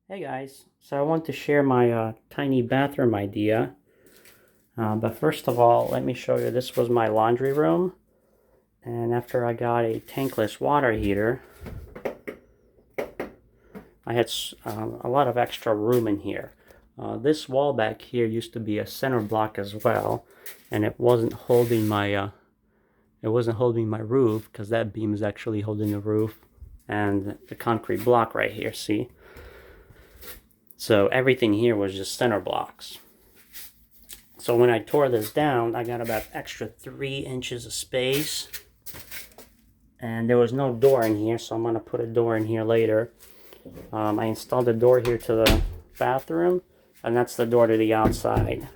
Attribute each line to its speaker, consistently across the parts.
Speaker 1: Hey guys, so I want to share my tiny bathroom idea. But first of all, let me show you, this was my laundry room. And after I got a tankless water heater, I had a lot of extra room in here. This wall back here used to be a center block as well, and it wasn't holding my roof, because that beam is actually holding the roof and the concrete block right here, see? So everything here was just center blocks. So when I tore this down, I got about extra 3 inches of space. And there was no door in here, so I'm going to put a door in here later. I installed a door here to the bathroom, and that's the door to the outside.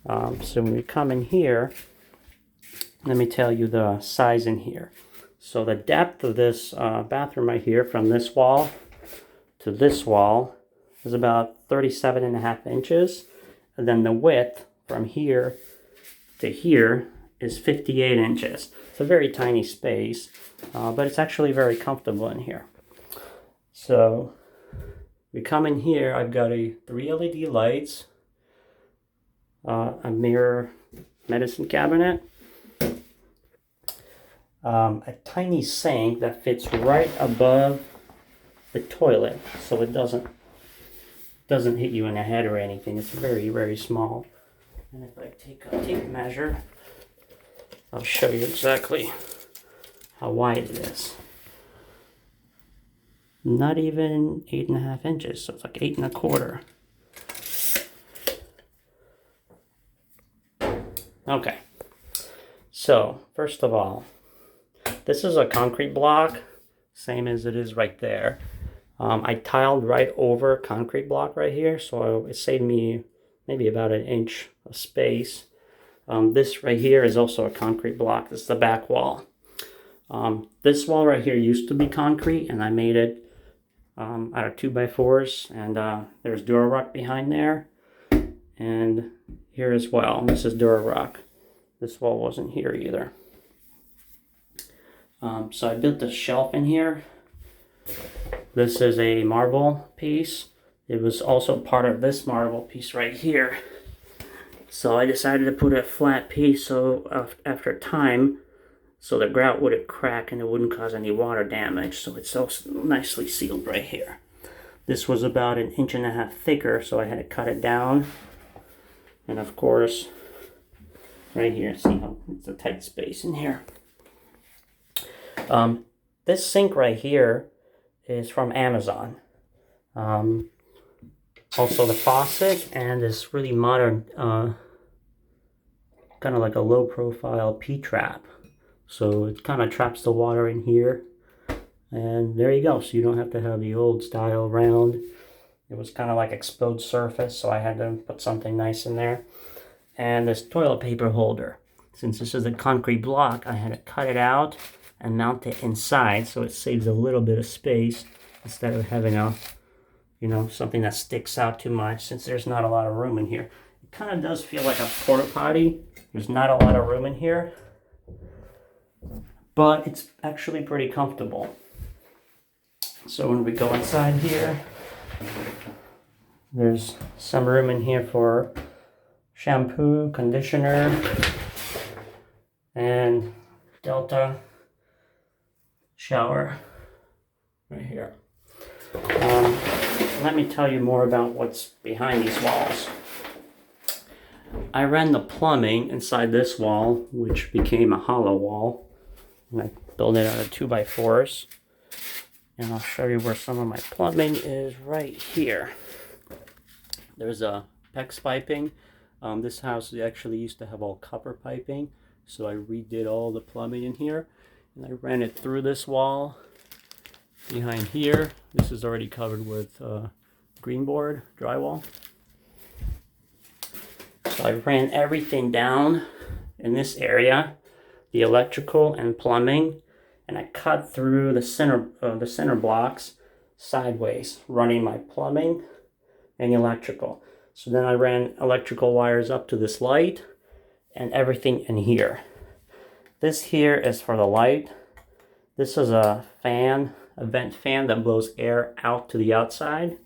Speaker 1: So when we come in here, let me tell you the size in here. So the depth of this bathroom right here, from this wall to this wall, is about 37.5 inches. And then the width from here to here is 58 inches. It's a very tiny space, but it's actually very comfortable in here. So we come in here, I've got 3 LED lights, a mirror medicine cabinet, a tiny sink that fits right above the toilet, so it doesn't hit you in the head or anything. It's very, very small. And if I take a tape measure, I'll show you exactly how wide it is. Not even 8.5 inches, so it's like 8.25. Okay, so first of all, this is a concrete block, same as it is right there. I tiled right over concrete block right here, so it saved me maybe about 1 inch of space. This right here is also a concrete block. This is the back wall. This wall right here used to be concrete, and I made it out of 2x4s, and there's Durarock behind there, and here as well. This is Durarock. This wall wasn't here either. So I built a shelf in here. This is a marble piece. It was also part of this marble piece right here. So I decided to put a flat piece so after time, so the grout wouldn't crack and it wouldn't cause any water damage. So it's so nicely sealed right here. This was about 1.5 inches thicker, so I had to cut it down. And of course, right here, see how it's a tight space in here. This sink right here is from Amazon. Also the faucet and this really modern kind of like a low profile P-trap. So it kind of traps the water in here. And there you go. So you don't have to have the old style round. It was kind of like exposed surface, so I had to put something nice in there. And this toilet paper holder. Since this is a concrete block, I had to cut it out and mount it inside, so it saves a little bit of space instead of having something that sticks out too much, since there's not a lot of room in here. It kind of does feel like a porta potty. There's not a lot of room in here, but it's actually pretty comfortable. So when we go inside here, there's some room in here for shampoo, conditioner, and Delta shower right here. Let me tell you more about what's behind these walls. I ran the plumbing inside this wall, which became a hollow wall, and I built it out of 2x4s. And I'll show you where some of my plumbing is right here. There's a PEX piping. This house actually used to have all copper piping, so I redid all the plumbing in here, and I ran it through this wall behind here. This is already covered with green board drywall. So I ran everything down in this area, the electrical and plumbing, and I cut through the center blocks sideways, running my plumbing and electrical. So then I ran electrical wires up to this light and everything in here. This here is for the light. This is a fan a vent fan that blows air out to the outside.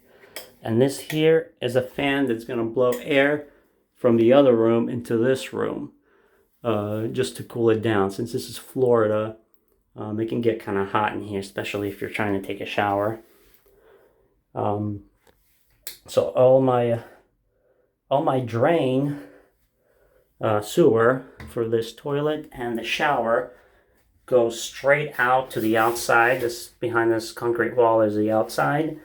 Speaker 1: And this here is a fan that's going to blow air from the other room into this room, just to cool it down. Since this is Florida, it can get kind of hot in here, especially if you're trying to take a shower. So all my drain sewer for this toilet and the shower goes straight out to the outside. This behind this concrete wall is the outside,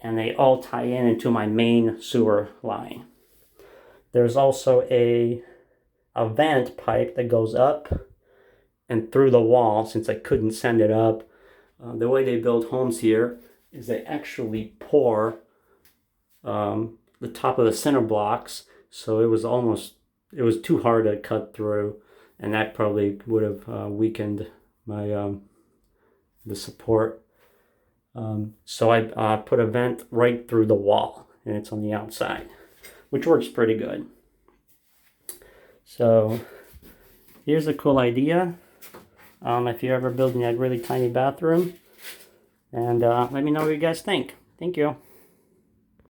Speaker 1: and they all tie in into my main sewer line. There's also a vent pipe that goes up and through the wall. Since I couldn't send it up, the way they build homes here is they actually pour the top of the center blocks, so it was too hard to cut through, and that probably would have weakened my the support. So I put a vent right through the wall, and it's on the outside, which works pretty good. So here's a cool idea. If you're ever building a really tiny bathroom, and let me know what you guys think. Thank you.